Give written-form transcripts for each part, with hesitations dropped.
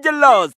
Angelos.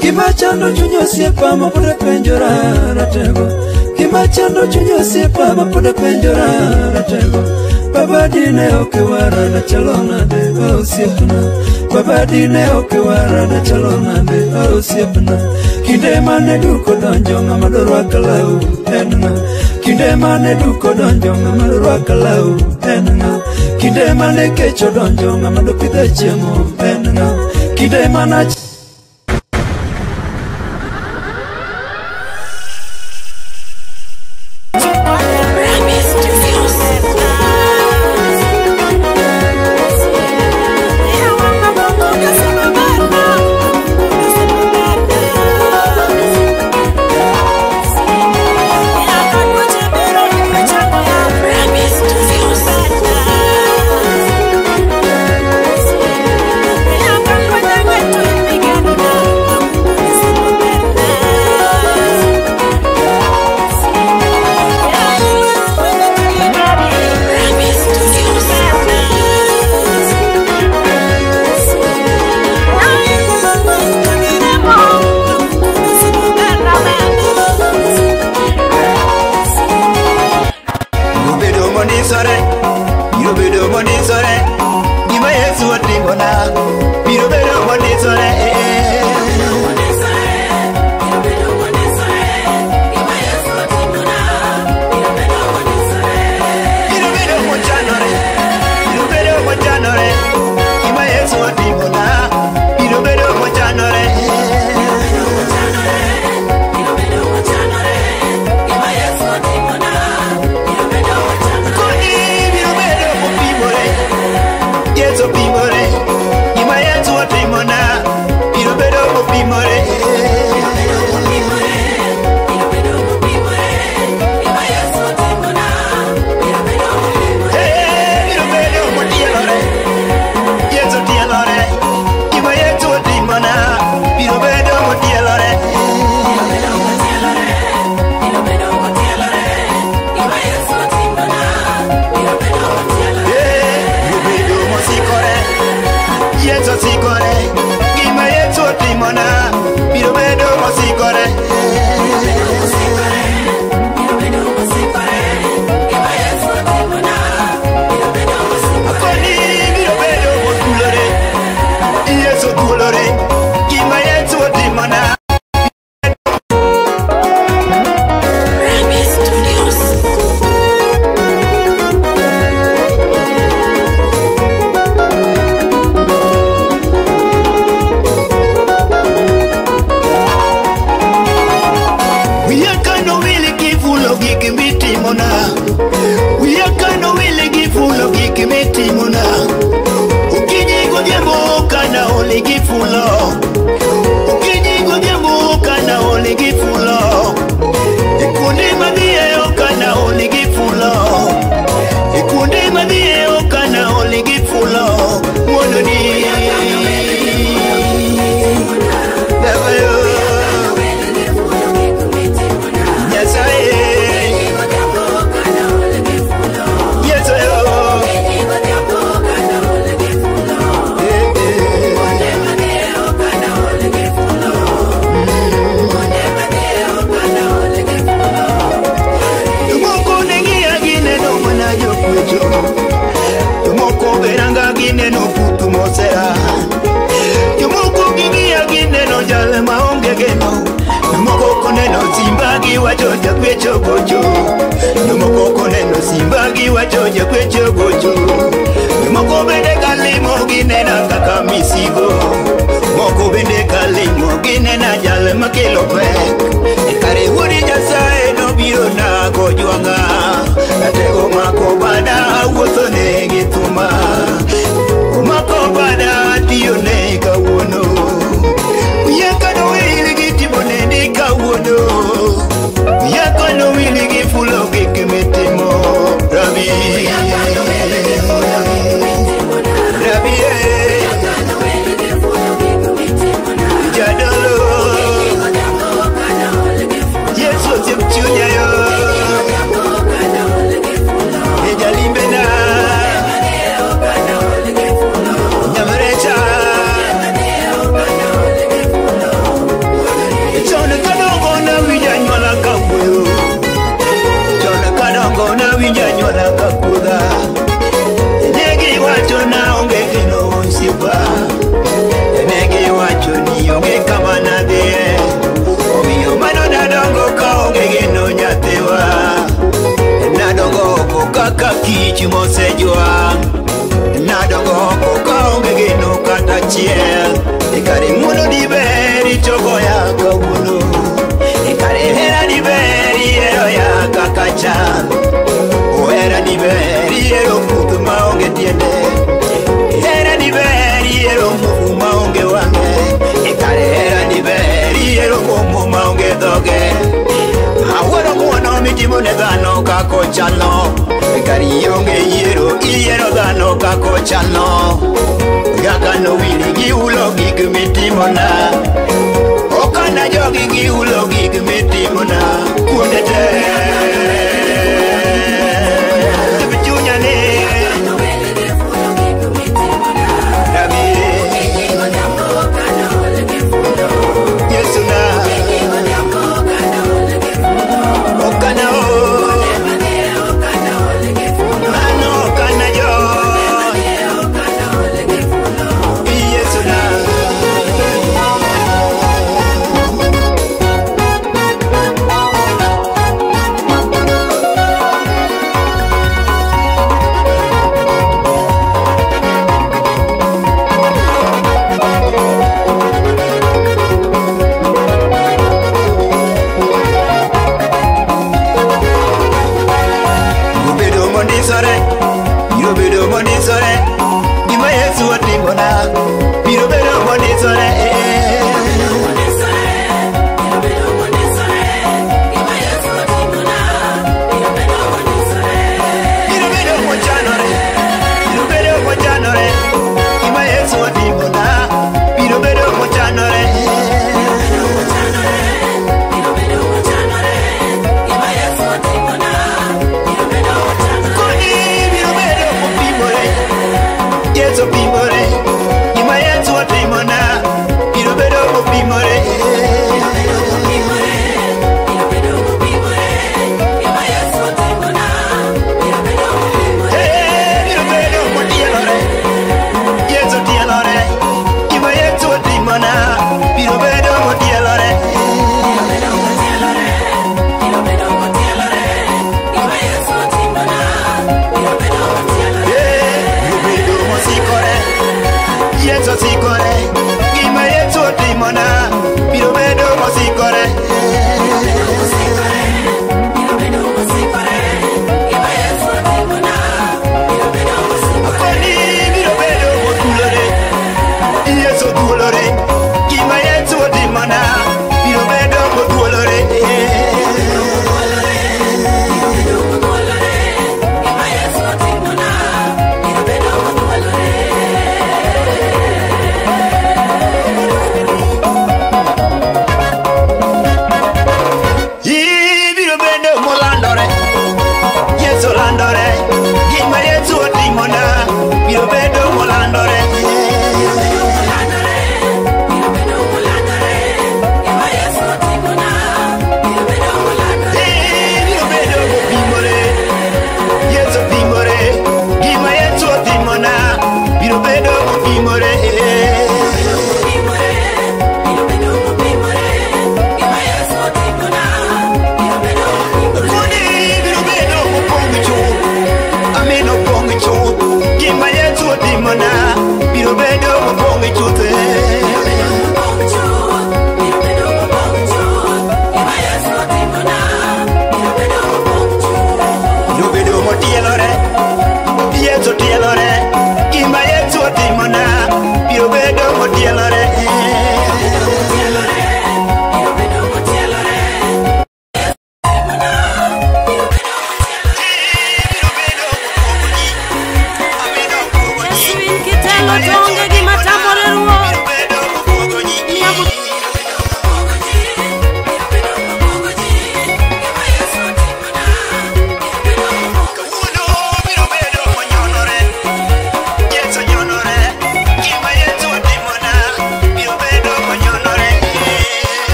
Kimachando chunyo siepa mapude penjora ratego. Kimachando chunyo siepa mapude penjora ratego. Baba dine okewara na chalona de osiepna. Baba dine okewara na chalona de osiepna. Kinde mane duko donjo ngama dorwa kalau enna. Kinde mane duko donjo ngama dorwa kalau enna. Kinde mane kecho donjo ngama do pidhe chiemo enna. Kinde mana jale maonge geno. Moko koneno simba gi wacho jakwecho gocho. Moko koneno simba gi wacho jakwecho gocho. Moko bende kalimo ginena kaka misigo. Moko bende kalimo ginena jale makelo pek. Kare wuodi Nyasaye nobiro nago jwanga. Atego mako bada wuotho ne gi thuma. Mako bada tiyo ne kawuono. Yakano wili gi timone ni kawuono. Yakano wili gi fulo gi kimetimo. Rabi Rabi Jadolo Yesu simchunya yo Ejalimbena Nyamarecha Chona kadongo na winyanyo la kakweo Chona kadongo na winyanyo la kakuda Negi wacho na onge kino sipa Negi wacho ni onge kama nadie Omiyo mano nadongo ka onge kino nyatewa Nadongo ko kaka kich mosejwa Nadongo ko ka onge kino kata chiel Ekari muno di beri chogo ya kawuono Ekari hera di beri ero ya kakachan Hera di beri ero kutu maonge tiende Hera di beri ero mufu maonge wange Ekari hera di beri ero mufu maonge doge Awero muono mitimo ne dhano kako chalo Ekari yonge iero dhano kako chalo Gaka no wili gi ulo gik mitimo na Okana jogi gi ulo gik mitimo na Kuonde te Chunya ni Rabi Yesu na Okana o Ano okana jo Yesu na Biro mondisore Gima Yesu otimona Biro bedo mondisore Biro bedo mochanore Biro bedo mochanore Gima Yesu otimona Biro bedo mochanore Yesu pimore, gima Yesu otimona, biro bedo mopimore. Biro bedo motielore, Yesu tielore, gima Yesu otimona, biro bedo motielore. Yesu sikore, gima Yesu otimona, biro bedo mosikore. Akoni biro bedo motulore, Yesu tulore, gima Yesu otimona, biro bedo motulore. Biro bedo molandore Biro bedo mopimore Yesu pimore Gima Yesu otimona Biro bedo mopimore Biro bedo mopimore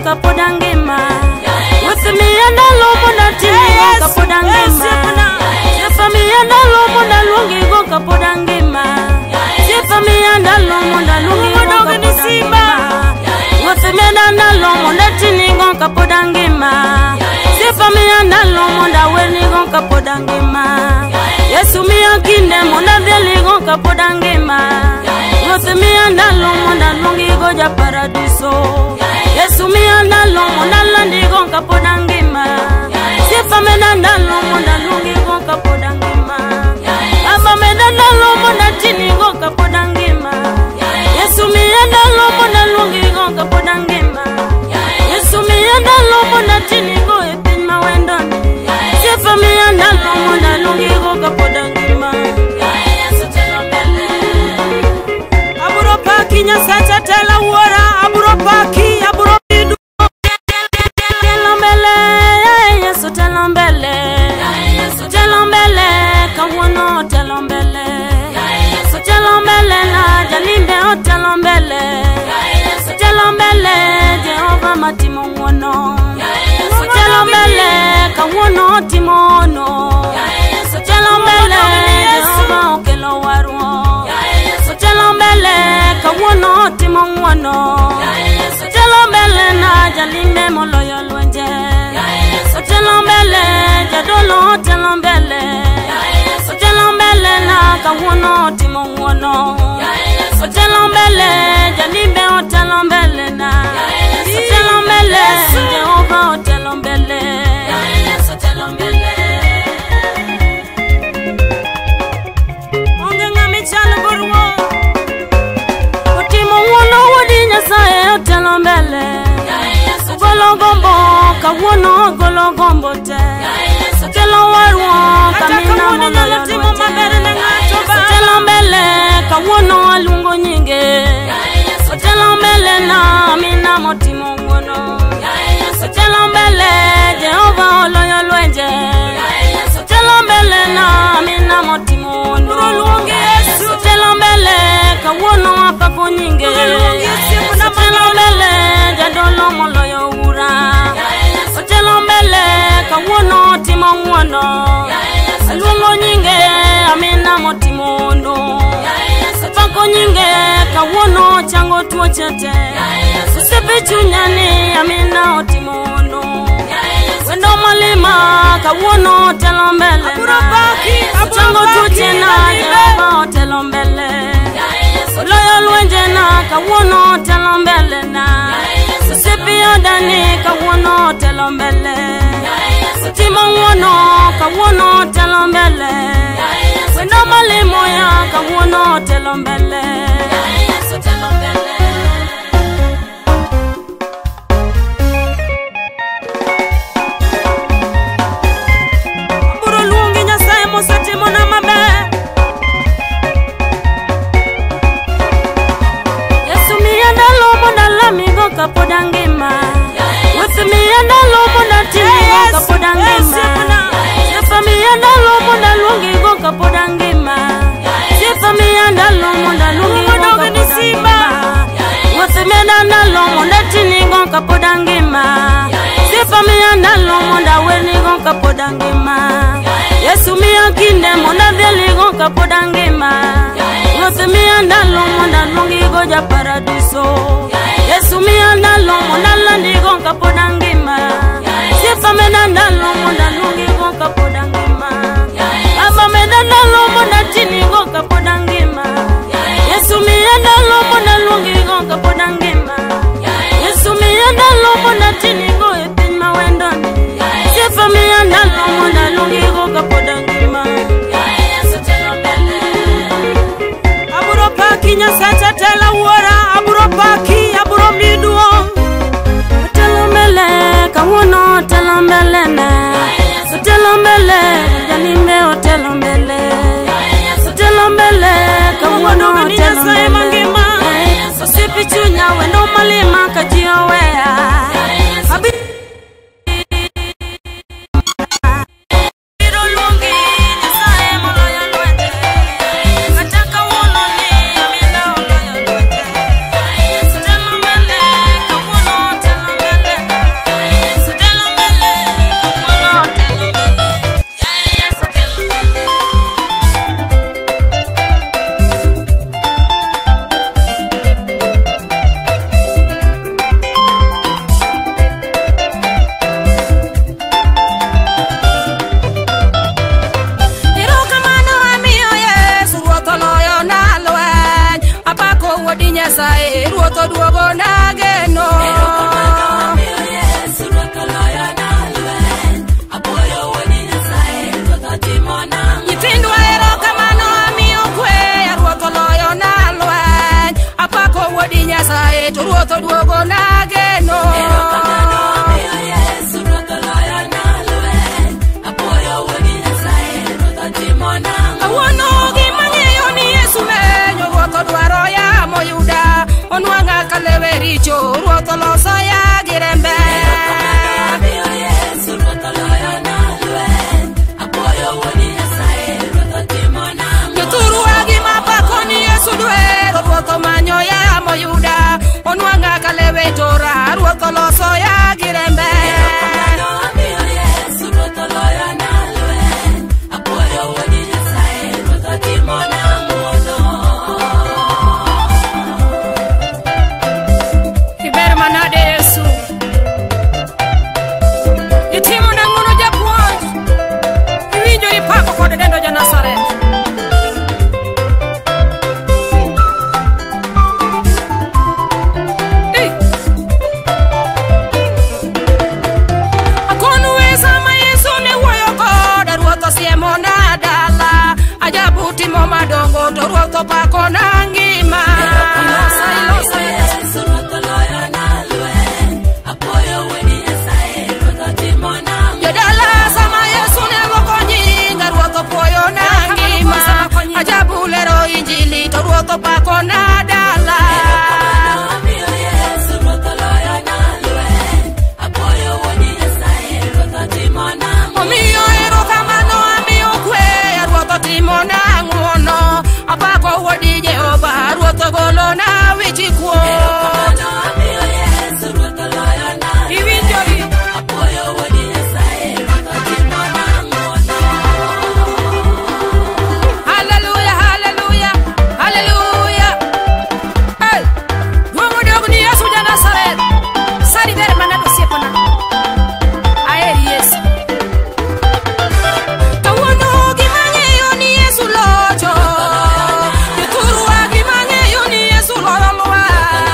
kapodangima Wasimiya ndalo mona tinigo kapodangima Sifamiya ndalo mona lungigo kapodangima Sifamiya ndalo mona lungigo kapodangima Wasimiya ndalo mona tinigo kapodangima Sifamiya ndalo mona wenigo kapodangima Yesu miya kinde mona deligo kapodangima Wasimiya ndalo mona lungigo ja paradiso Yesu miya ndalo mona landigo kapodangima Sifamiya ndalo mona lungigo kapodangima Aba mena ndalo mona tinigo kapodangima Yesu miya ndalo mona lungigo kapodangima Yesu miya ndalo mona tinigo epin mawendoni Sifamiya ndalo mona lungigo kapodangima Aburo paki nyasacha tela uora Aburo paki, aburo pidu Telombele, Yesu telombele Telombele, kawono telombele Telombele na jalimbe o telombele Telombele, Jehova matimo mwono Telombele, kawono timono Telombele, Jehova okelo waruo Telombele, kawono timo mwono Telombele na jalimbe moloyo lwenje Telombele, jadolo telombele Telombele na kawono timo mwono Telombele, jalimbe o telombele na Telombele, Jehova o telombele Onge ngami chalo burwo Otimo mwono wadi nyasaye o telombele Gologombo, kawono gologombo te Kelo waruo, kamina mwono yolwete Telombele, kawono alungo nyinge Telombele na amina motimo mwono Telombele, Jehova oloyo lwenje Telombele na amina motimo mwono Telombele, kawono apako nyinge Telombele, jadolo moloyo ura Telombele, kawono timo mwono Alungo nyinge, amina motimo mwono Pako nyinge, kawono chango tuo chete Usepe chunyani, amina otimo mwono Wendo malima, kawono telombele Chango tuo chena, Jehova telombele Loyo lwenje na, kawono telombele na Usepe yodani, kawono telombele Timo mwono, kawono telombele Wendo malimo ya, kawono telombele Aburo luongi nyasaye mosetimo na maber Yesu miya ndalo mona lamigo kapodangima Yesu miya ndalo mona tinigo kapodangima Sifamiya ndalo mona lungigo kapodangima Sifamiya ndalo mona lungigo kapodangima Wasimiya ndalo mona tinigo kapodangima Sifamiya ndalo mona wenigo kapodangima Yesu miya kinde mona deligo kapodangima Wasimiya ndalo mona lungigo ja paradiso Yesu miya ndalo mona landigo kapodangima Sifamiya ndalo mona lungigo kapodangima Abamena ndalo mona tinigo kapodangima Yesu miya ndalo mona lungigo kapodangima Yesu miya ndalo mona tinigo epin mawendoni Sifamiya ndalo mona lungigo kapodangima Aburo paki nyasacha tela uora Aburo paki, aburo miduo Telombele, kawono telombele ne Telombele, jalimbe o telombele Telombele, kawono telombele Usipi chunya wendo malima kajio wea kalewe to ruoth oduogo na geno. Kawuono gimang'eyo ni Yesu menyo ruoth odwaro ya moyuda. Onwang'a kalewe richo ruoth oloso ya gi rembe. Jothurwa gimapako ni Yesu dwero ruoth omanyo ya moyuda. Onwang'a kalewe tora ruoth oloso ya gi rembe. Iber manade Yesu itimo nang'ono japuonj iwinjo ipako kod dendo ja Nazareth. Akonu wesa ma Yesu ne wuoyo koda ruoth osiemo na dala. Ajabu timo madongo to ruoth opako na ngima. Jodala sama Yesu ne loko nyinga ruoth opuoyo na ngima. Ajabu lero injili to ruoth opako na dala. Omiyo erokamano amiyo kwe ruoth otimo na ng'wono. Apako wuodi Jehova ruoth ogolo na wichi kuot. Iwinjori hallelujah, hallelujah, hallelujah. Hey, duomo dog ni Yesu ja Nazareth. Sari ber manado siepona. Aeri Yesu. Kawuono gimang'eyo ni Yesu locho. Jothurwa gimang'eyo ni Yesu loyo lwar.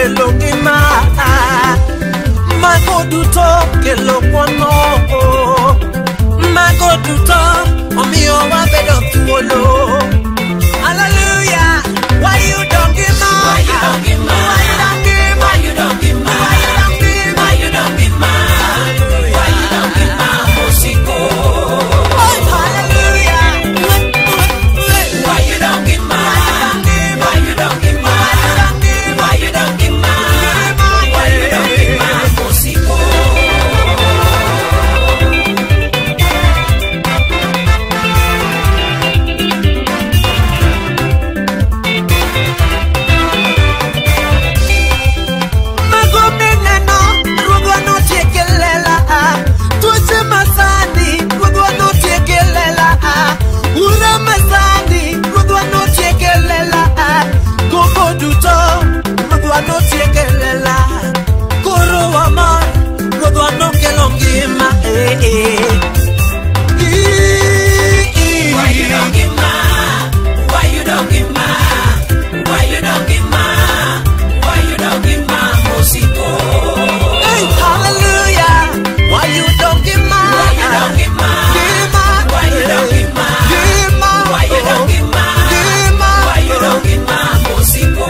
kelo ngima. Mago duto kelo kuono. Mago duto omiyo wabedo thuolo. Hallelujah. Why you don't give me? Why you don't give me? Why you don't give me? Why you don't give me? Why you don't give me? Why you don't give me? Musico. Hallelujah. Why you don't give me? Why you don't give me? Why you don't give me? Why you don't give me? Musico.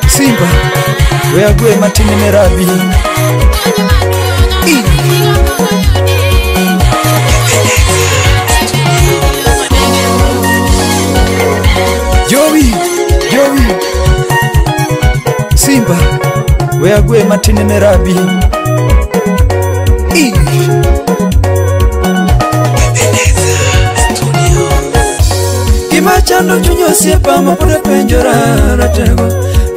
Simba we agwe matini merabi Joey Simba we agwe matini merabi Kimachando chunyo siepa mapoda penjora ratego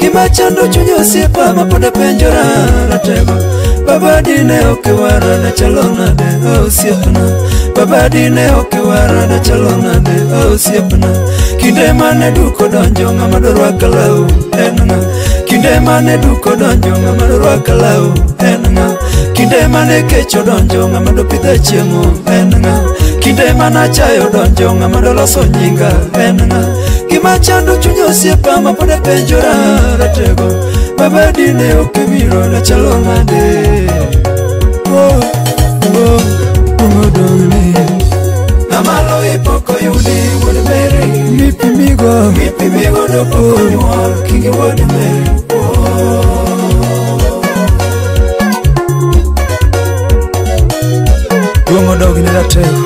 Kimachando chunyo siepa mapoda penjora ratego Baba dine okiwara na chalona de siepna Baba dine okiwara na chalona de siepna Kinde mane duko donjo ngama dorwa kalau enna Kinde mane duko donjo ngama dorwa kalau enna Kinde mane kecho donjo ngama do pidha chiemo enna Kinde mana chayo donjo ngama do loso nyinga enna Kimachando chunyo siepa mapoda penjora ratego Baba dine okibiro na chalona de Umodoni Namalo ipoko yudi Would Mary Mipi migo do poko nyuol Kingi Would Mary Umodoni ratego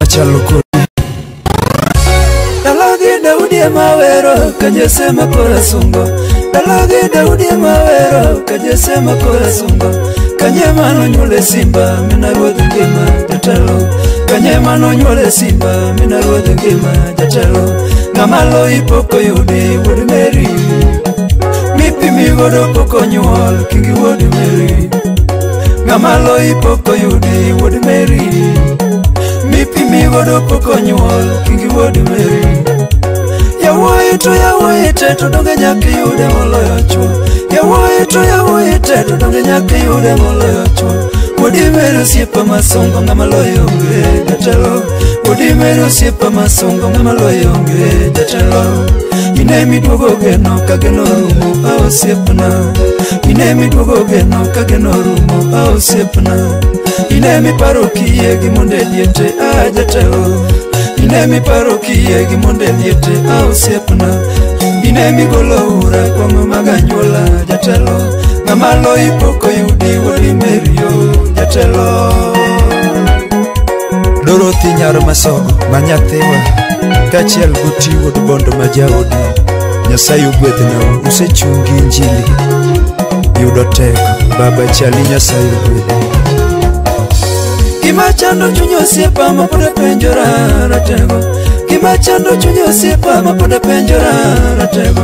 Achalo kodi Dalagi Daudi mawero Kajesema kora sungo Dalagi Daudi mawero Kajesema kora sungo Kanyemano nyole simba Mina ruodh ngima jatelo Kanyemano nyole simba Mina ruodh ngima jatelo Ngamalo ipoko yudi Would Mary Mipi migodo poko nyuol Kingi Would Mary Ngamalo ipoko yudi Would Mary Mipi migodo poko nyuol Kingi Would Mary Yawoye to donge nyaki yude moloyo chuo Yawoye to donge nyaki yude moloyo chuo Would Mary osiepa masongo ngama loyo onge jatelo Would Mary osiepa masongo ngama loyo onge jatelo Ine miduogo geno kageno rumo osiepna Ine miduogo geno kageno rumo osiepna Ine miparo kiye gi monde diete jatelo Ine miparo kiye gi monde diete osiepna Ine migolo ura kwamo maganyula jatelo Ngamalo ipoko yudi Would Mary jatelo Dorothy nyar masogo manyathiwa Kachiel guti Wood bondo majaodi Nyasaye gwedhna usechungi injili Yudo teko Baba chali Nyasaye gwedhe Kimachando chunyo siepa mapoda penjora ratego Kimachando chunyo siepa mapoda penjora ratego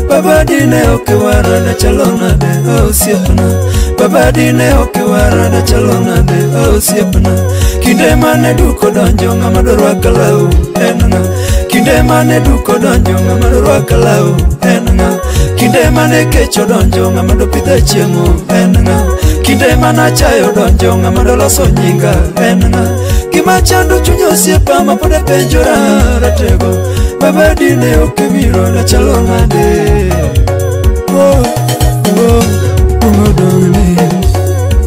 Baba dine okiwara na chalona de siepna Baba dine okiwara na chalona de siepna Kinde mane duko donjo ngama dorwa kalau enna Kinde mane duko donjo ngama dorwa kalau enna Kinde mane kecho donjo ngama do pidha chiemo enna Kinde mana chayo donjo ngama do loso nyinga enna Kimachando chunyo siepa mapoda penjora ratego Baba dine okibiro na chalona de Umodoni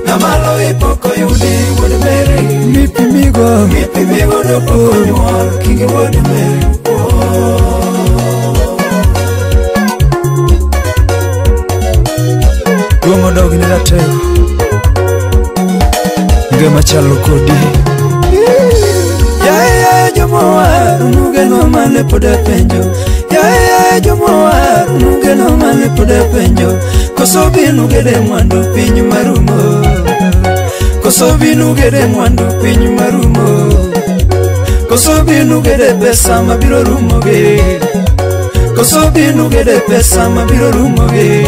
Namalo ipoko yudi Would Mary Mipi migo do poko nyuol Kingi Would Mary Umodoni ratego Ngema chalo kodi Ya jomowar Nugeno mane poda penjo Ya jomowar Nugeno mane poda penjo Koso binu gede mwandu pinyu marumo Koso binu gede mwandu pinyu marumo Koso binu gede pesa mabiro rumo ge Koso binu gede pesa mabiro rumo ge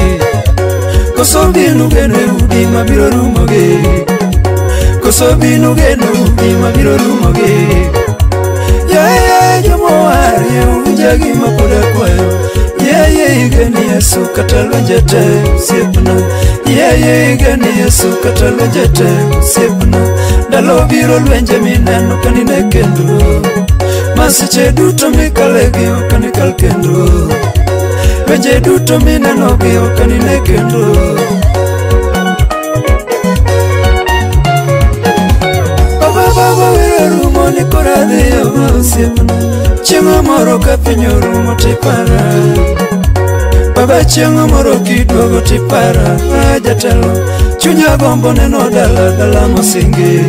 Koso binu gede udi mabiro rumo ge Koso binu gede udi mabiro rumo ge Ya jomowar Ujagi mapoda kwayo Igeni Yesu katalonjete siepna Igeni Yesu katalonjete siepna Dalo biro lwenje mineno kanine kendo Masiche duto mikalegi okanikal kendo Lwenje duto mineno gi okanine kendo Baba wero rumo ni koradhi siepna Chieng' moro ka piny orumo tipara Baba chieng' moro kidwogo tipara jatelo chunya gombo neno dala dala mosingi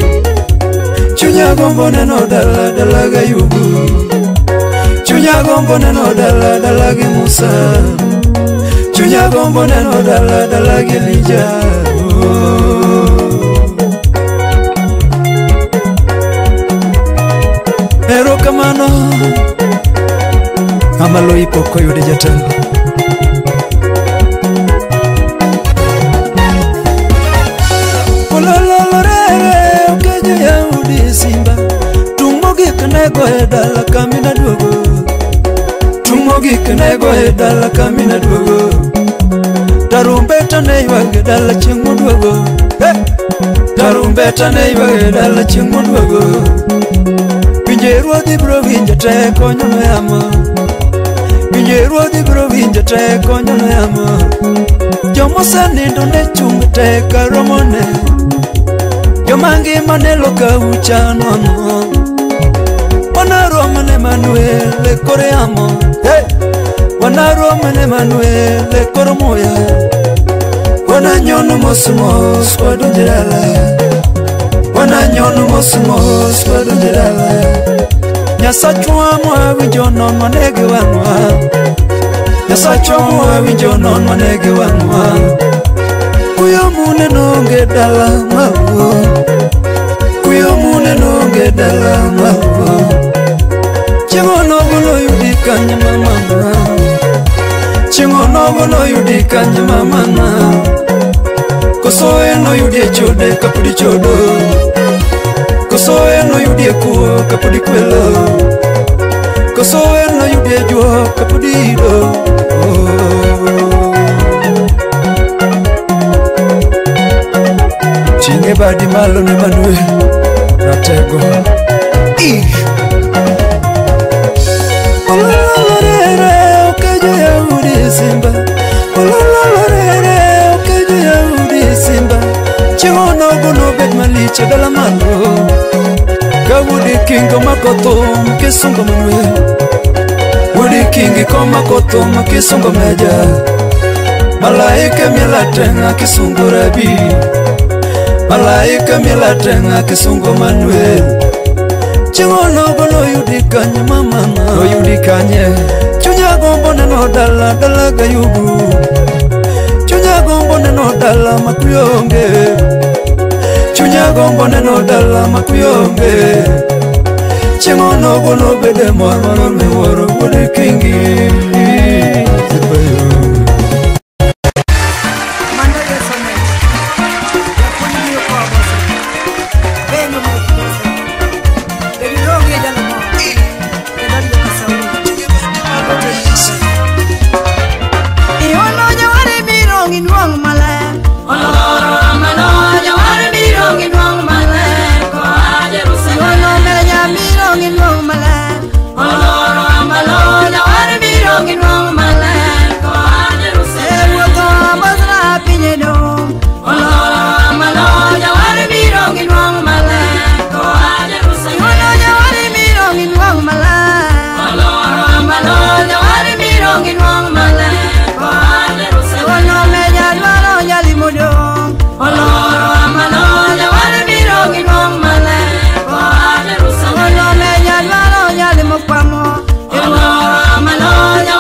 chunya gombo neno dala dala ga yugu chunya gombo neno dala dala gi Musa chunya gombo neno dala dala gi Elija Ero kamano amalo ipoko yude jatelo Simba tumogi kanego edala kamina duogo tumogi kanego edala kamina duogo tarumbeta ne ywage dala chieng' duogo tarumbeta ne ywage dala chieng' duogo pinje ruodhi bro winjo te konyo no yamo pinje ruodhi bro winjo te konyo no yamo jomosanindo ne chung' te karomone Yomangi manelo ka uchanono Wanaromane Manuel le koreamo Wanaromane Manuel le koromoya Wananyono mosmos wadonjerala Wananyono mosmos wadonjerala Nyasachwa mwa winjonon manege wanwa Nyasachwa mwa winjonon manege wanwa Kuyo mune nonge dala mawo Kuyo mune nonge dala mawo Chingo nogo no yudi kanya mama Chingo nogo no yudi kanya mama Kosoe no yudi chode kapudi chodo Kosoe no yudi kuo kapudi kwelo Kosoe no yudi juo kapudi do Chinge badi malo ne Manuel Ratego Ololorere okejo ya udi Simba Ololorere okejo ya udi Simba Chingo nogo no bed maliche dala malo Kawudi kingo makoto mkisungo Manuel Wudi kingi koma koto mkisungo meja Malaika milatenga kisungo rabi Malaika milatenga kisungo Manuel Chingo nogo no yudi kanye mama No yudi kanye Chunya gombo neno dala dala gayugu Chunya gombo neno dala makuyonge Chunya gombo neno dala makuyonge Chingo nogo no bede mwana meworo Wudi kingi Maloya,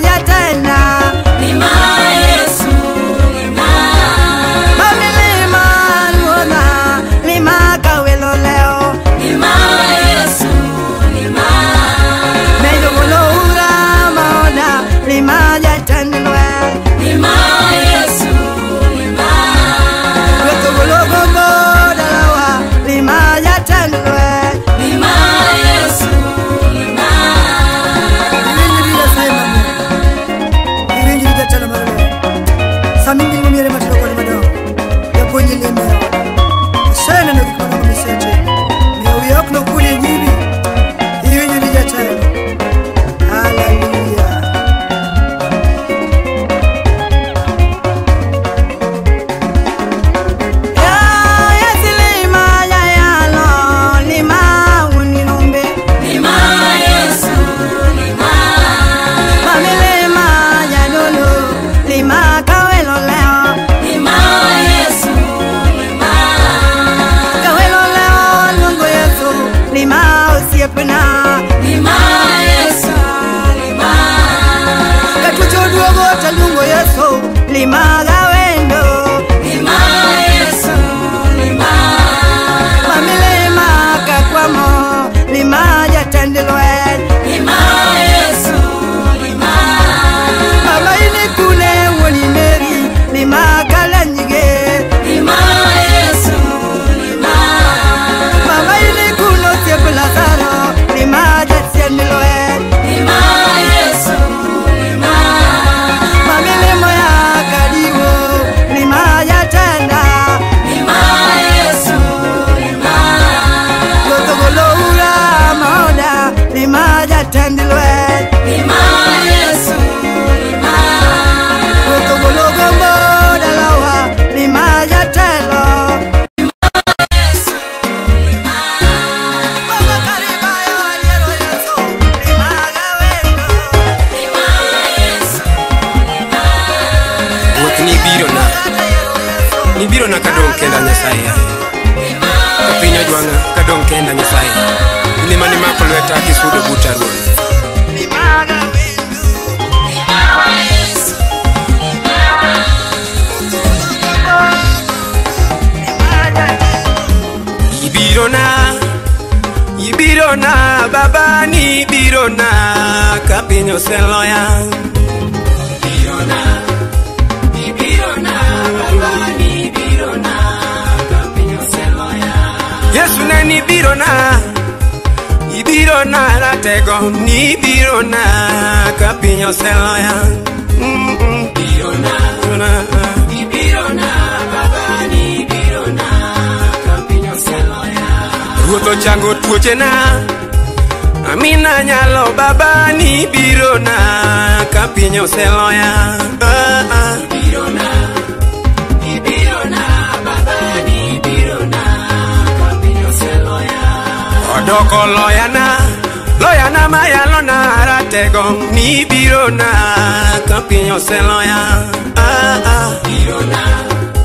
yatenda lima Yesu lima mamilima luona lima kawelo leo lima Yesu lima mejogolo ura maona lima yatendwe lima Yesu lima mejogolo gombo dalawa lima yatendwe lima Yesu lima iringi bila tena mara samingi ngomire matiro kwa mado ya ponye lime sana na kwa message ni uyok no kule nyibi iringi bila tena haleluya ya silima ya yalo lima uninombe lima Yesu lima mamilema ya lolo lima kawelo leo lima Yesu lima kawelo leo lungo yesu lima usiepena lima Yesu lima katucho duogo cha lungo yesu lima gawendo lima Yesu lima mamilema kakwamo lima jatendelwe lima Yesu lima mama ini kune woni neri lima kalanyige lima Yesu lima mama ini kuno siepela saro lima jatendelwe lima Yesu lima mamilema ya kadiwo lima jatenda lima Yesu lima Gotogolo ura maoda lima jatendelwe lima Yesu lima Gotogolo gombo dalawa lima jatelo Yesu lima Baba kariba ya yero yeso lima gawendo lima Yesu lima Wuoth ni biro na kadong kenda Nyasaye kapiny ojwang'a kadong kenda Nyasaye ni mane mako lweta kisudo buta ruoth lima gawendo Yesu ibiro na baba ni biro na kapiny oseloya Yesu ne ni biro na ratego ni biro na kapiny oseloya Ruoth ochango tuoche na Amina nyalo baba ni biro na kapiny oseloya Odoko loyana mayalo na ratego ni biro na kapiny oseloya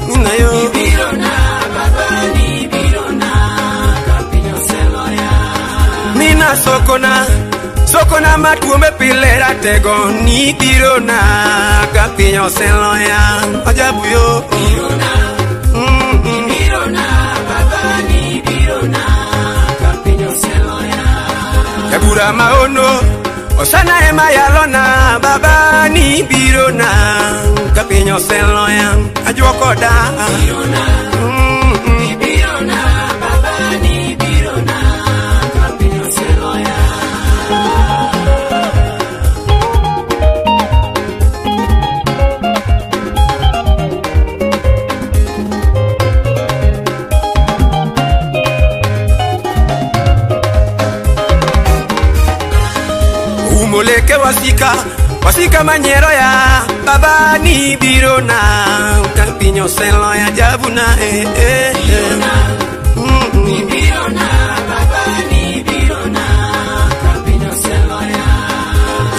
Ninayo Nina sokona matuombe pile ratego ni biro na kapiny oseloya Ajabu yo Ebura maono osana ema yalo na baba ni biro na kapiny oseloya Ajuoko da Umoleke wasika manyero ya baba ni biro na kapiny oseloya Ajabu na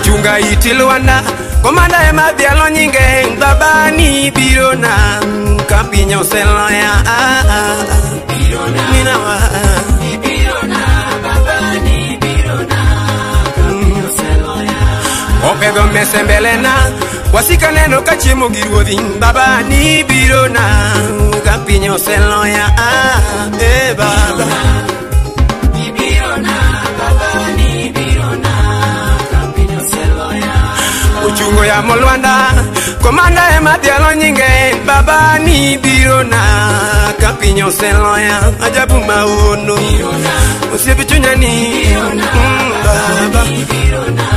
Chunga iti Lwanda komanda ema dhialo nyinge baba ni biro na kapiny oseloya Minawa pedho mese mbelena wasika neno kachimo gi ruodhi baba ni biro na ka piny oseloya baba ni biro na baba ni biro na ka piny oseloya uchungo ya molwanda komanda ema dialo nyinge baba ni biro na ka piny oseloya ajabu maono osiepe chunya ni baba ni biro na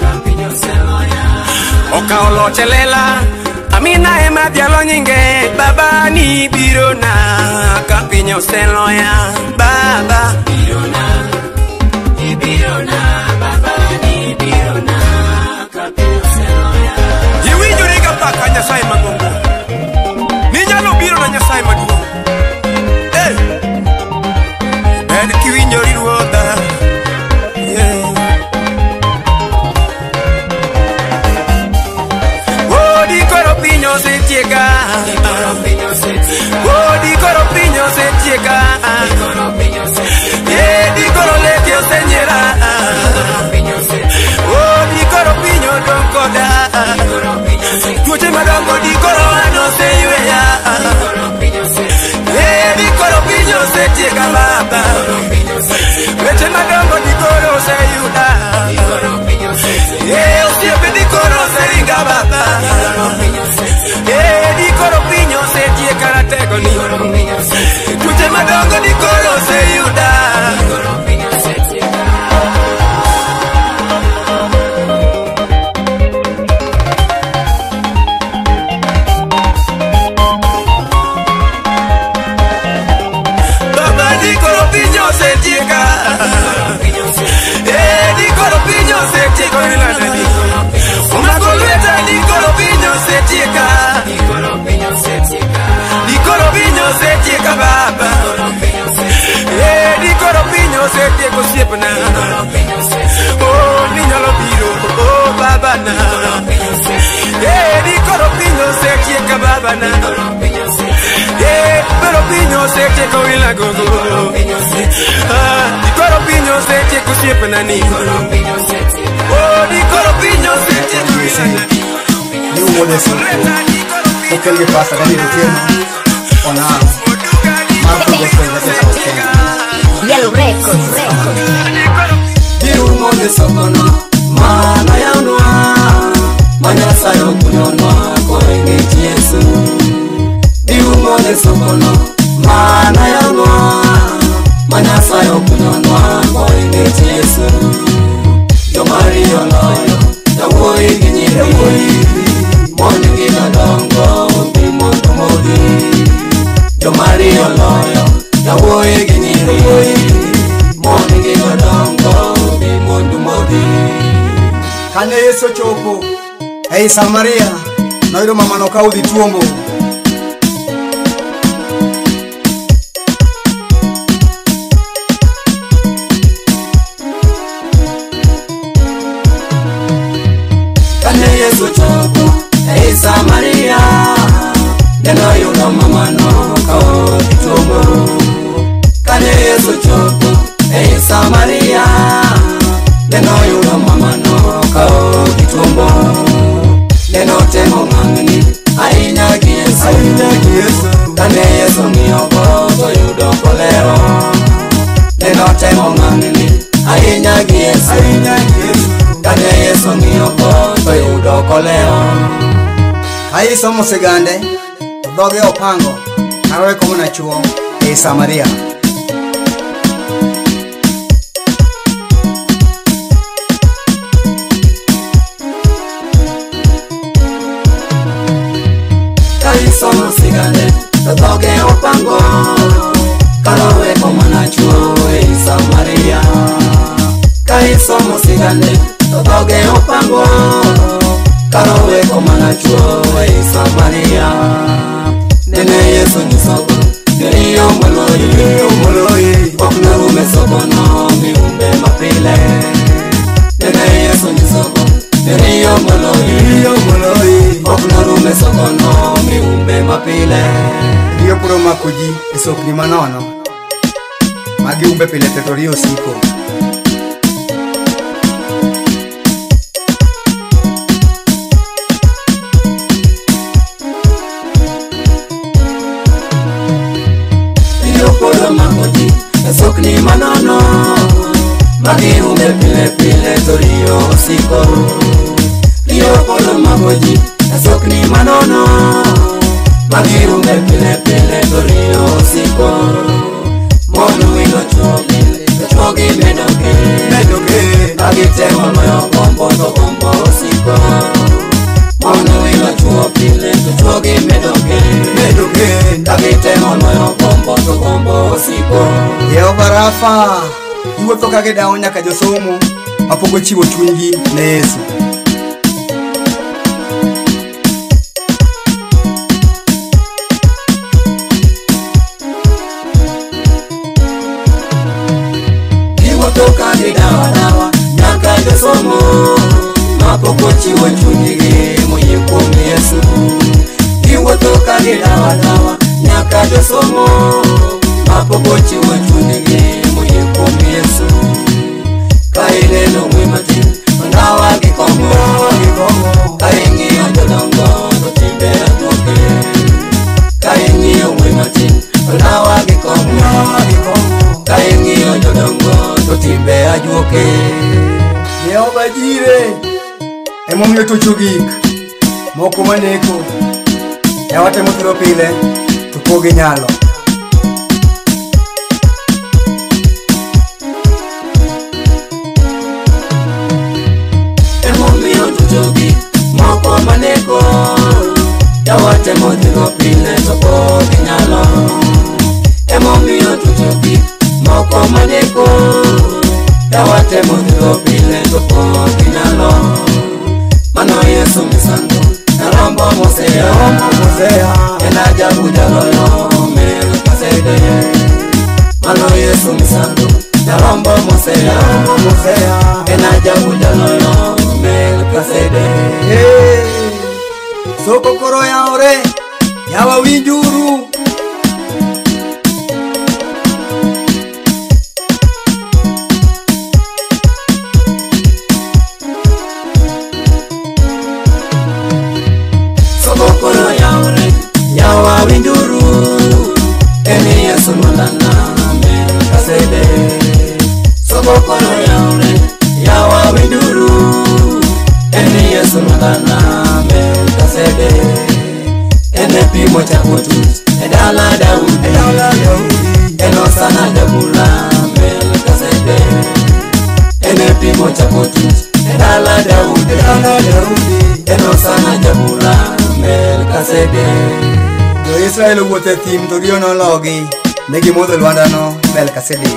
ka piny oseloya okaolo chelela amina ema dialo nyinge baba ni biro na ka piny oseloya baba biro na baba ni biro na ka piny oseloya iwinjori ka paka Nyasaye magongo ninyalo biro na Nyasaye maduong' en kiwinjori ruodha Dikoro pinyo se tiega Dikoro pinyo se tiega Dikoro letio señera Dikoro pinyo don koda Tuche madongo dikoro ano se yueya Dikoro pinyo se tiega baba Tuche madongo dikoro se yuda Siempre dikoro se ringa baba Dikoro pinyo se tie karatego ni Tuche madongo dikoro se yuda Baba dikoro pinyo se tie ka Dikoro pinyo se tie ko ilana ni Umakoleta dikoro pinyo se tie ka Dikoro pinyo se tie ka baba Dikoro pinyo se tie ko siepna Niño lo biro baba na Dikoro pinyo se tie ka baba na Pero pinyo se tie ko ilagogo Dikoro pinyo se tie ko siepna ni Dikoro pinyo se tie ko ilagogo Ni humo de eso porque el que pasa que no tiene o nada más por después de que se Yellow Records Ni humo de eso mana ya noa Manya sayo kunyonoa koenge Yesu Ni humo de eso mana ya noa Manya sayo kunyonoa koenge Yesu Yo Mario loyo yo voy ginyire Moni gina dongo bi mondo modi Yo Mario loyo yo voy ginyire Moni gina dongo bi mondo modi Kane Yesu chopo ei Samaria noiro mama no kaudi tuombo Yesu chopo ei Samaria Neno yuno mama no kao kitumo Kane Yesu chopo ei Samaria Neno yuno mama no kao kitumo Neno temo ngangini ainya Yesu Kane Yesu miyoko to yudo kolero Neno temo ngangini ainya Yesu Kane Yesu miyoko to yudo kolero Ahí somos segande doge opango Arwe como na chuo ei Samaria Ahí somos segande doge opango Arwe como na chuo ei Samaria Ahí somos segande doge opango Karowe komana chuo ei Samaria Nene Yesu nisoko Neriyo moloi Oknarume sokono miumbe mapile Nene Yesu nisoko Neriyo moloi Oknarume sokono miumbe mapile Rio puro makuji esokni manono Magi umbe pile teto rio siko asokni manono magi ume pile pile to rio osiko rio polo magoji asokni manono magi ume pile pile to rio osiko mono wino chogi medoke magi tewa moyo kombo osiko mono wino pile to chogi medoke magi tewa moyo kombo osiko Yehova Rafa iwuotho kage dao nyaka josomo mapogo chiwo chunygi ne Yesu. Iwuotho kage dawa nyaka josomo mapogo chiwo chunygi moyie kuom Yesu. Iwuotho kage dawa nyaka josomo mapogo chiwo chunygi moyie kuom Yesu. Kaineno ng'we matin ndawa gikongo kaing'iyo jodongo to timbe ajuoke. Kaing'iyo ng'we matin ndawa gikongo kaing'iyo jodongo to timbe ajuoke. Jehova Jire emomiyo tocho gik moko maneko watemo thiro pile to pogi nyalo. Moko maneko watemo thiro pile to pogi nyalo. Emomiyo tuchogi moko maneko watemo thiro pile to pogi nyalo. Mano Yesu misango narombo mosea ena jabu jaloyo Melkizede. Mano Yesu misango narombo mosea ena jabu jaloyo Melkizede. Soko koro yaore yawa winjuru yawa winjuru eni Yesu mandana Melkizede. Sokokoro yawa winjuru eni Yesu mandana Melkizede. Ene pimo cha kutut edala Daudi eno sana jabula Melkizede. Ene pimo cha kutut edala Daudi eno sana jabula Melkizede. Jo Israel wuothe thim to rio nologi negi modho lwandano Melkizede.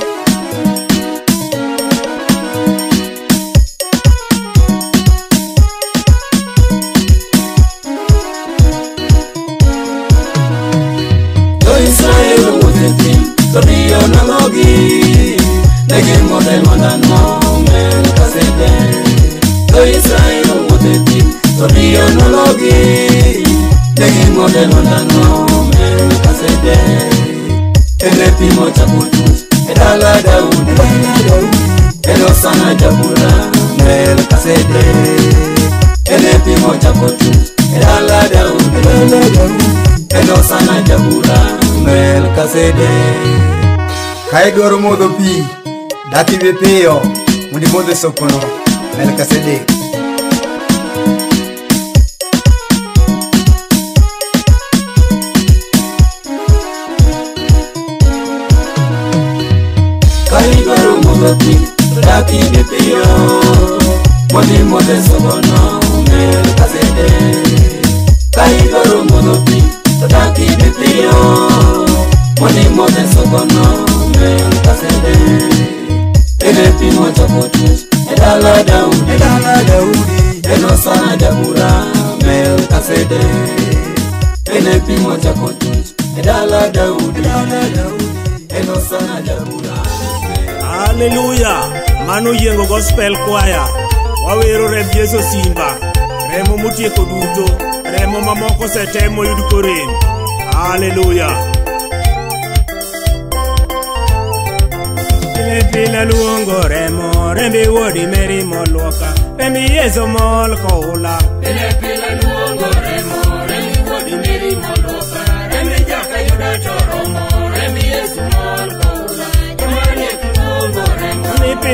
Jo Israel wuothe thim to rio nologi negi modho lwandano Melkizede. Jo Israel wuothe thim to rio nologi negi modho lwandano Melkizede. Ene pimo cha kutut edala Daudi eno sana jabula Melkizede. Ene pimo cha kutut edala Daudi eno sana jabula Melkizede. Ka idwaro modho pi dak ibe piyo mondo imodh e sokono Melkizede. Kaidwaro modho pi dak ibe piyo mondo imodh e sokono Melkizede. Kaidwaro modho pi dak ibe piyo mondo imodh e sokono Melkizede. Ene pimo cha kutut edala Daudi eno sana jabula Melkizede. Ene pimo cha kutut edala Daudi eno sana jabula. Hallelujah. Mano yengo gospel choir. Wawero rem Yesu simba. Remo mutieko duto. Remo mamoko setemo yud koren. Hallelujah. Pile luongo remo. Rembi wodi meri moluoka. Rembi Yesu mol koula. Pile luongo remo. Rembi wodi meri moluoka. Rembi jaka yuda choromo. Rembi Yesu mol koula.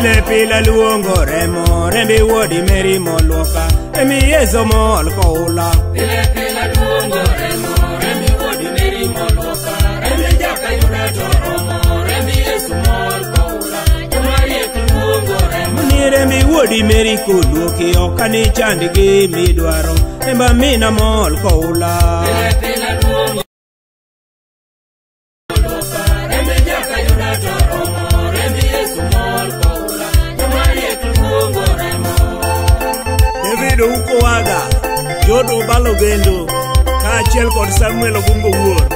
Pile pile luongo remo, rembi wuodi Mary moluoka, emi Yesu mol koula. Pile pile luongo remo, rembi wuodi Mary moluoka, rembi jaka yuda toromo, rembi Yesu mol koula, jomariek luongo remo. Ni rembi wuodi Mary koluoki, okani chandi gi midwaro, emba mina mol koula. Pile pile luongo Ukowaga, Jodo Balo Gendo, Kachiel kod Samuel Ogungo Wuor,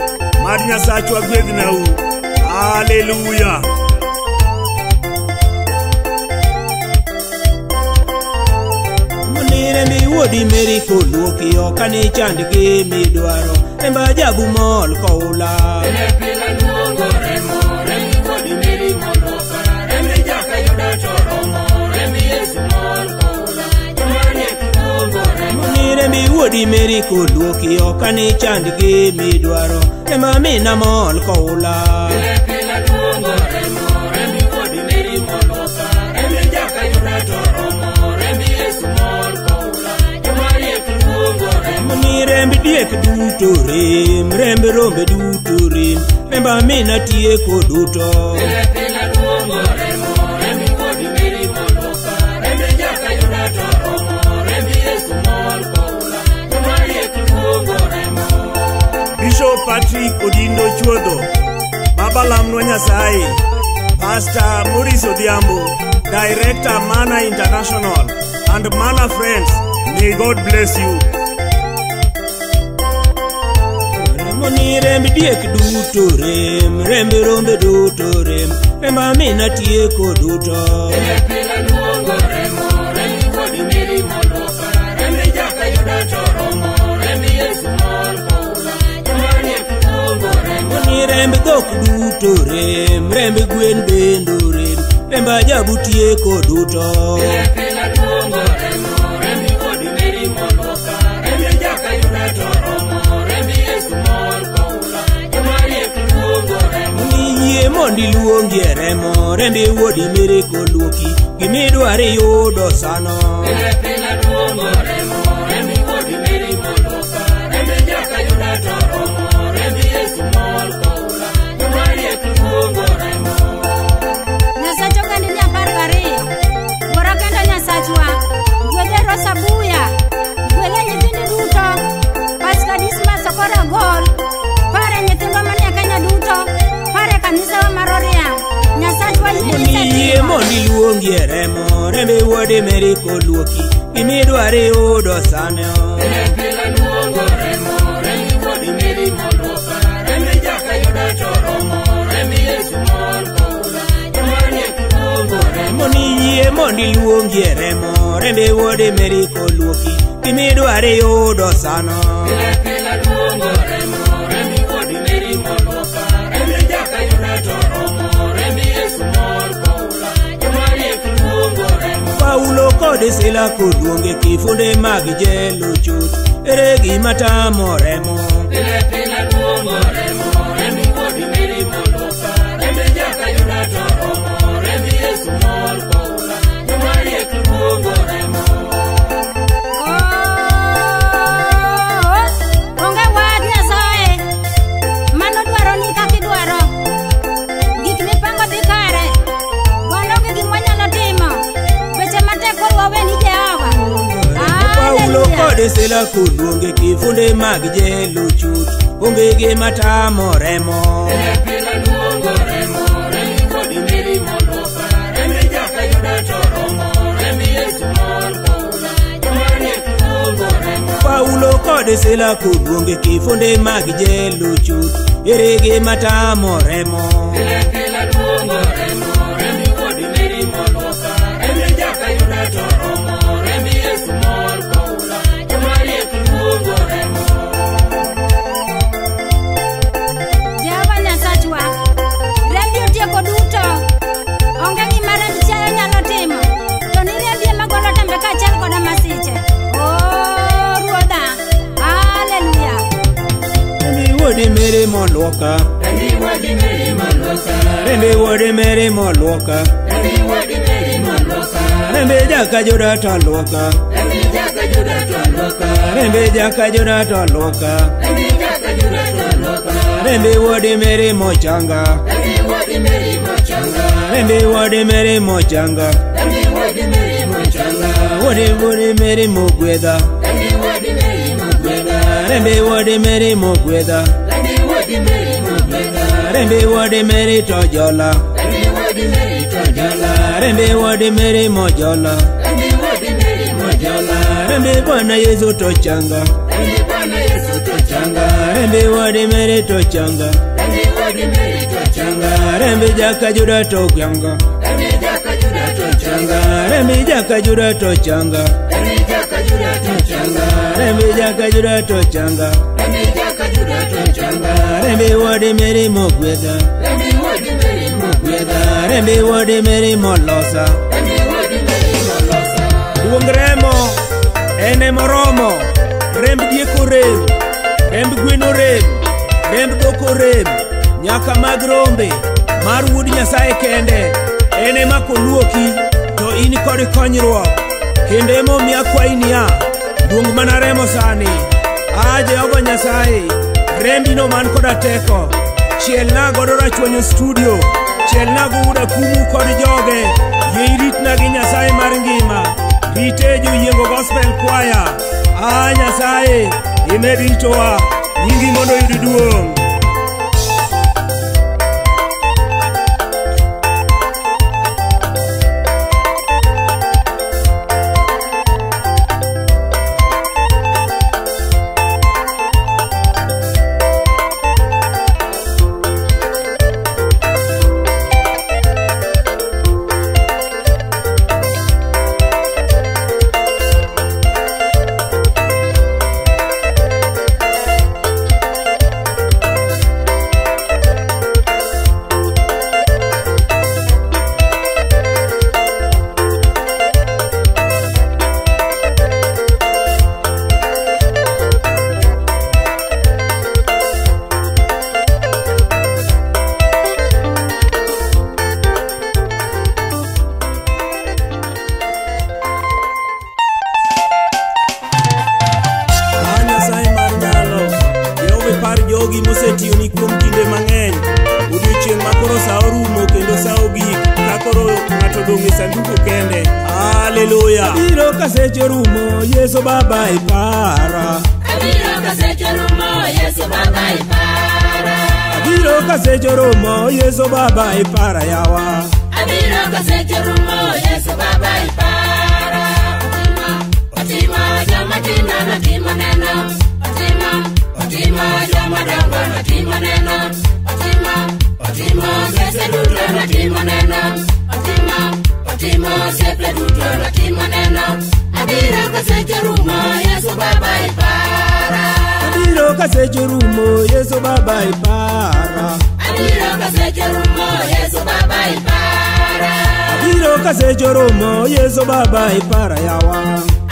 Mad Nyasachwa gwedhnau. Hallelujah. Munire mi wuodi Mary koluoki, okani chand gi midwaro, emba jabu mol koula. Pile pile luongo remo, rembi wuodi Mary moluoka, rembi jaka yuda toromo, rembi Yesu mol koula, jomariek luongo remo. Rembi wuodi Mary koluoki, okani chand gi midwaro, emba mina mol koula. Pile pile luongo remo, rembi wuodi Mary moluoka, rembi jaka yuda toromo, rembi Yesu mol koula, jomariek luongo remo. Ni rembi diek duto rem, rembi rombe duto rem, emba mina tieko duto. Pile pile luongo remo, rembi wuodi Mary moluoka, rembi jaka yuda toromo, rembi Yesu mol koula, jomariek luongo remo. Bishop Patrick Odindo Chuodho, Baba Lamnwa Nyasaye, Pastor Maurice Odhiambo, Director Mana International and Mana Friends, may God bless you. Ni rembi diek duto rem, rembi rombe duto rem, emba mina tieko duto. Pile pile luongo remo, rembi wuodi Mary moluoka, rembi jaka yuda toromo, rembi Yesu mol koula, jomariek luongo remo. Ni rembi dhok duto rem, rembi gwen bendo rem, emba jabu tieko duto. Pile pile luongo remo, rembi wuodi Mary moluoka, rembi jaka yuda toromo, rembi Yesu mol koula, jomariek luongo remo. Ni yie mondi luongi e remo, rembi wuodi Mary koluoki, gimidwari yudo sano. Pile pile luongo remo, rembi wuodi Mary moluoka, rembi jaka yuda toromo, rembi Yesu mol koula, jomariek luongo remo. Nyasacho kandi ni 12, Wara kendo Nyasachwa, gwedhe Rosa Buya, gwedhe nyithindi duto, Pastor Dismas Okora Gol, pare nyithindo manie Kenya duto, pare kanisa wa Maroria, Nyasachwa Yie mondi luongi e remo, rembi wuodi Mary koluoki, gimidwari yudo sano. Pile pile luongo remo, rembi wuodi Mary moluoka, rembi jaka yuda toromo, rembi Yesu mol koula, jomariek luongo remo. Ni yie mondi luongi e remo, rembi wuodi Mary koluoki, gimidwari yudo sano. Pile pile luongo remo, rembi wuodi Mary moluoka, rembi jaka yuda toromo, rembi Yesu mol koula, jomariek luongo remo. Paulo kod Sila koluonge kifunde mag jelo chuth, ere gima tamo remo. Pile pile luongo remo, rembi wuodi Mary moluoka, rembi jaka yuda toromo, rembi Yesu mol koula, jomariek luongo remo. onge wad Nyasaye, mano dwaro ni kaka idwaro, gik mipango dhi kare, gondo gi gik wanyalo timo, weche matek wawe ni Jehova. Paulo kod Sila koluonge kifunde mag jelo chuth, onge gima tamo remo. Pile pile luongo remo, rembi wuodi Mary moluoka, rembi jaka yuda toromo, rembi Yesu mol koula, jomariek luongo remo. Paulo kod Sila koluonge kifunde mag jelo chuth, ere gima tamo remo. Pile pile luongo remo, rembi wuodi Mary moluoka, rembi jaka yuda toromo, rembi Yesu mol koula, jomariek luongo remo. Jehova Nyasachwa, rembi otieko duto, onge gima remb chiayo nyalo timo, to ni rembi ema golo tembe kaachiel koda masiche. Ruodha, haleluya. Rembi wuodi Mary moluoka, Rembi wuodi Mary moluoka, rembi wuodi Mary moluoka, rembi wuodi Mary Rembe jaka juda to luoka. Rembe jaka juda to luoka. Rembe wodi Mary mochanga. Rembe wodi Mary mochanga. Wodi Mary mogweda. Rembe wodi Mary mogweda. Rembe wodi Mary tojola. Rembe wodi Mary mojola. Rembe Bwana Yesu tochanga. Rembe wodi Mary tochanga. Rembe jaka juda tokyanga. Rembe jaka juda tochanga. Rembe jaka juda tochanga. Rembe wodi Mary mogweda. Rembe wodi Mary molosa. Duong remo ene moromo. Remb dieko rem. Remb gweno rem. Remb doko rem. Nyaka mag rombe mar wuod Nyasaye kende ene makoluoki to in kod konyruok kende momiya kwayi niya duong mana remo sani. Jehova Nyasaye rembino man koda teko chielna godo rachwanyo studio, chielna goda kumu kod joge, yie ritna gi Nyasaye mar ngima, rite joyiengo gospel choir. Nyasaye imed ritowa, nyingi mondo yud duong'. Hallelujah. Abiro kaseche rumo Yesu Baba ipara. Abiro kaseche rumo Yesu Baba ipara. Abiro kaseche rumo Yesu Baba ipara yawa. Abiro kaseche rumo Yesu Baba ipara. Otima jama tina na tima neno. Otima jama danga na tima neno. Otima sese dutra na tima neno. Otima seple dutra na tima neno. Abiro kaseche rumo Yesu Baba ipara. Abiro kaseche rumo Yesu Baba ipara. Abiro kaseche rumo Yesu Baba ipara. Abiro kaseche rumo Yesu Baba ipara yawa.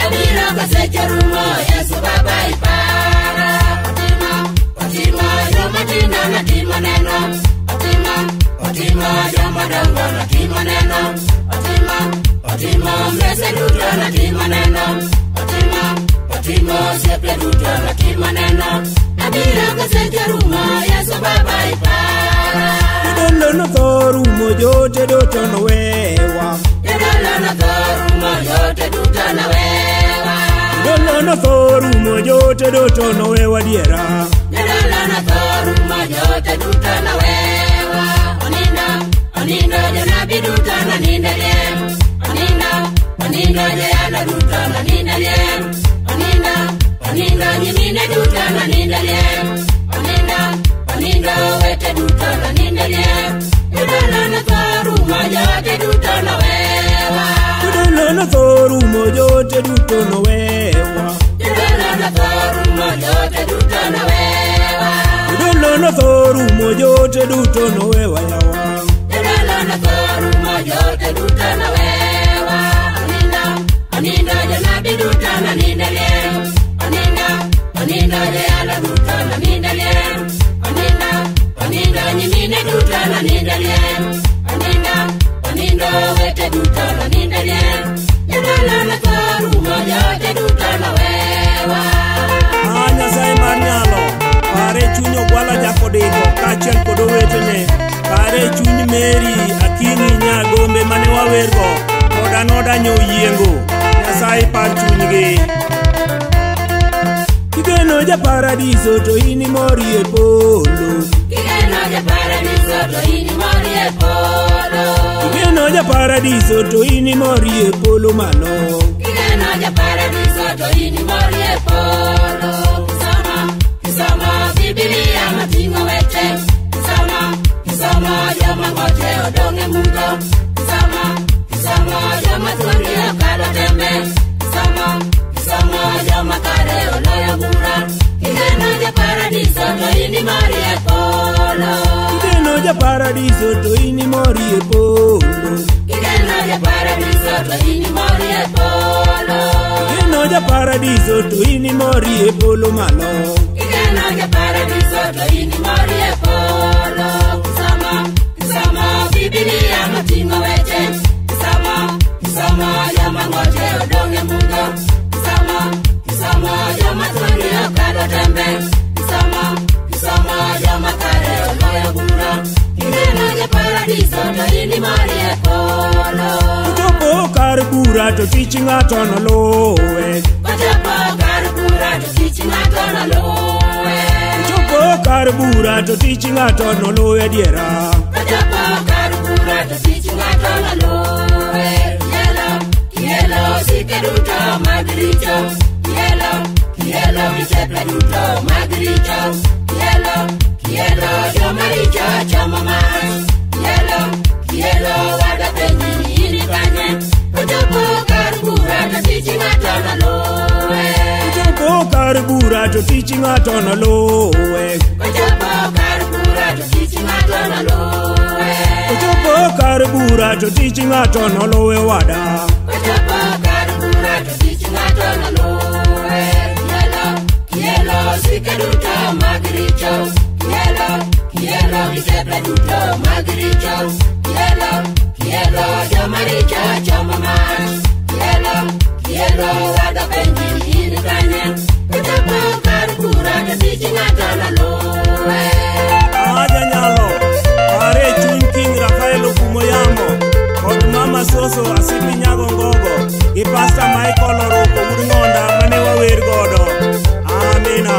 Abiro kaseche rumo Yesu Baba ipara. Otima jama tina na tima neno. Otima jama danga na tima neno. Otima mese dutra na tima neno. Otima seple dutra na tima neno. Abiro kaseche rumo Yesu Baba ipara. Yodolo no thorumo jote duto no wewa. Yodolo no thorumo jote duto no wewa. Yodolo no thorumo jote duto no wewa diera. Yodolo no thorumo jote duto no wewa. Onindo jonabi duto na ninda liem. Onindo jayala duto na ninda liem. Onindo nyimine duto na ninda liem. Onindo wete duto na ninda liem. Yodolo no thorumo jote duto no wewa. Yodolo no thorumo jote duto no wewa. Yodolo no thorumo jote duto no wewa. Yodolo no thorumo jote duto no wewa yawa. Yodolo no thorumo jote duto no wewa. Onindo jonabi duto na ninda liem. Onindo jayala duto na ninda liem. Onindo nyimine duto na ninda liem. Onindo wete duto na ninda liem. Nyasaye mar nyalo pare chuny Ogwala Jakodiko kaachiel kod owetene, pare chuny Mary Akinyi Nyagombe mane wawergo kod Anoda Nyoyiengo. Nyasaye par chunygi. Kigeno ja paradiso to ini mori e polo. Kigeno ja paradiso to ini mori e polo. Kigeno ja paradiso to ini mori e polo malo. Kigeno ja paradiso to ini mori e polo. Kisoma Biblia matingo weche. Kisoma joma ngote odonge mundo. Kisoma joma tundi okalo tembe. Kisoma joma kare oloyo bura. Kigeno ja paradiso to ini mori e polo. Kigeno ja paradiso to ini mori e polo. Kigeno ja paradiso to ini mori e polo. Kigeno ja paradiso to ini mori e polo malo. Kigeno ja paradiso to ini mori e polo. Kisoma Biblia matingo weche. Kisoma joma ngote odonge mundo. Kisoma joma tundi okalo tembe. Kisoma joma kare oloyo bura. Kigeno ja paradiso to ini mori e polo. Kochopo kar bura to tich ng'ato noluwe. Kochopo kar bura to tich ng'ato noluwe. Kochopo kar bura to tich ng'ato noluwe diera. Kochopo kar bura to tich ng'ato noluwe. Kielo sike duto mag richo. Kielo mitepe duto mag richo. Kielo joma richo chamo mach. Kielo wada penyi ini kanye. Kochopo kar bura to tich ng'ato noluwe. Kochopo kar bura to tich ng'ato noluwe. Kochopo kar bura to tich ng'ato noluwe. Kochopo kar bura to tich ng'ato noluwe wada. Kochopo kar bura to tich ng'ato noluwe. Kielo sike duto mag richo. Kielo mitepe duto mag richo. Kielo joma richo chamo mach. Kielo wada penji ini kanye. Kochopo kar bura to tich ng'ato noluwe. Aja nyalo pare chuny King Rafael Okumoyamo kod Mama Soso Asipi Nyago Ngogo gi Pastor Michael Oroko Udngonda mane wawer godo. Amina.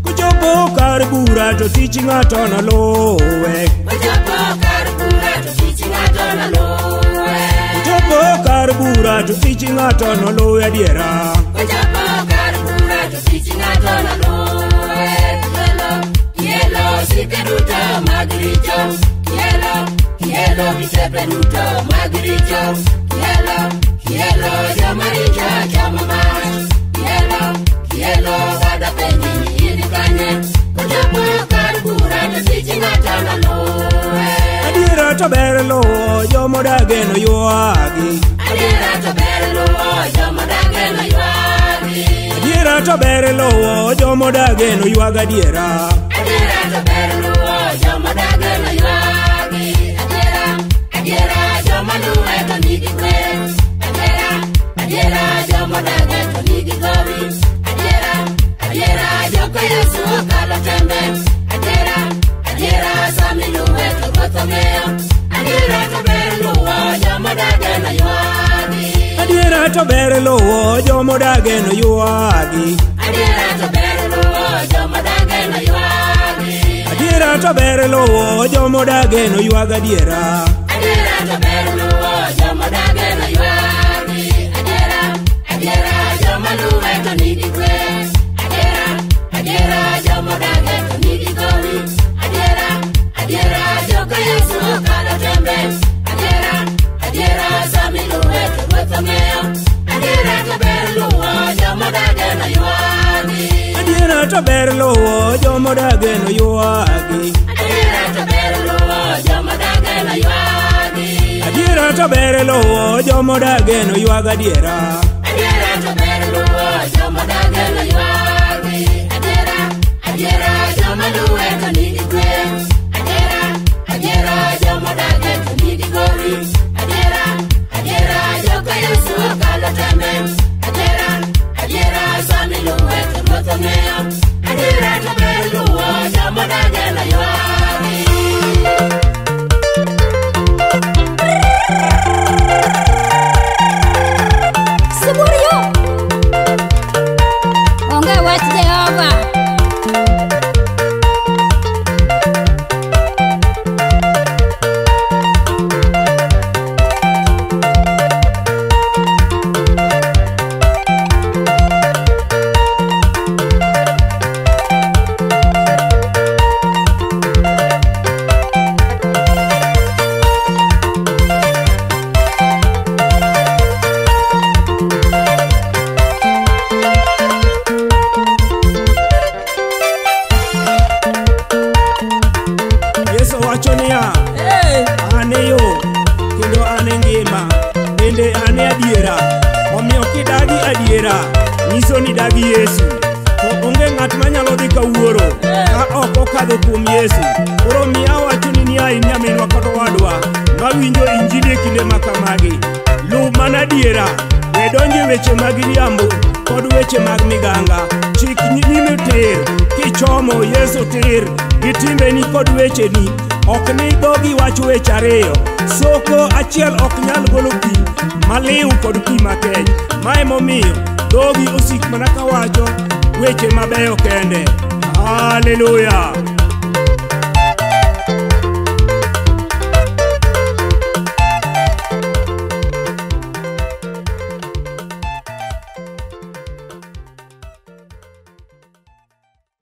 Kochopo kar bura to tich ng'ato noluwe. Kochopo kar bura to tich ng'ato noluwe. Kochopo kar bura to tich ng'ato noluwe adiera. Kochopo kar bura to tich ng'ato noluwe. Kielo sike duto mag richo. Kielo mitepe duto mag richo. Kielo joma richo chamo mach. Kielo wada penji ini kanye. Kochopo kar bura to tich ng'ato noluwe. Adiera to ber luwo jomodage no ywagi. Adiera to ber luwo jomodage no ywagi. Adiera to ber luwo jomodage no ywag adiera. Adiera to ber luwo jomodage no ywagi. Adiera joma luwe to nigi kwe. Adiera jomodage to nigi gowi. Adiera joko Yesu okalo tembe. Adiera sami luwe to gotho ng'eyo. Adiera to ber luwo jomodage no ywagi. Adiera to ber luwo jomodage no ywagi. Adiera to ber luwo jomodage no ywagi. Adiera to ber luwo jomodage no ywag adiera. Adiera to ber luwo jomodage no ywagi. Adiera joma luwe to nigi kwe. Adiera jomodage to nigi gowi. Adiera joko Yesu okalo tembe. Adiera sami luwe to gotho ng'eyo. Adiera to ber luwo jomodage no ywagi. Adiera to ber luwo jomodage no ywagi. Adiera to ber luwo jomodage no ywagi. Adiera to ber luwo jomodage no ywag adiera. Adiera to ber luwo jomodage no ywagi. Adiera joma luwe to nigi kwe. Adiera jomodage to nigi gowi. wach Jehova. Ane yo, kendo ane ngima, bende ane adiera. Omiyo kidagi adiera, nyiso ni dagi Yesu. To onge ng'at manyalo dhi kawuoro ka ok okadho kuom Yesu. Koro miya wachoni ni ai nyaminwa kod wadwa mawinjo injili e kinde ma kamagi. Luw mana adiera, we donjo e weche mag riambo kod weche mag miganga. Chik nyime tir, kichomo Yesu tir, gi timbeni kod wecheni. Ok ni dhogi wacho weche ariyo, soko achiel ok nyal golo pi maliw kod pi makech. Mae momiyo dhogi osik mana kawacho weche mabeyo kende. Haleluya.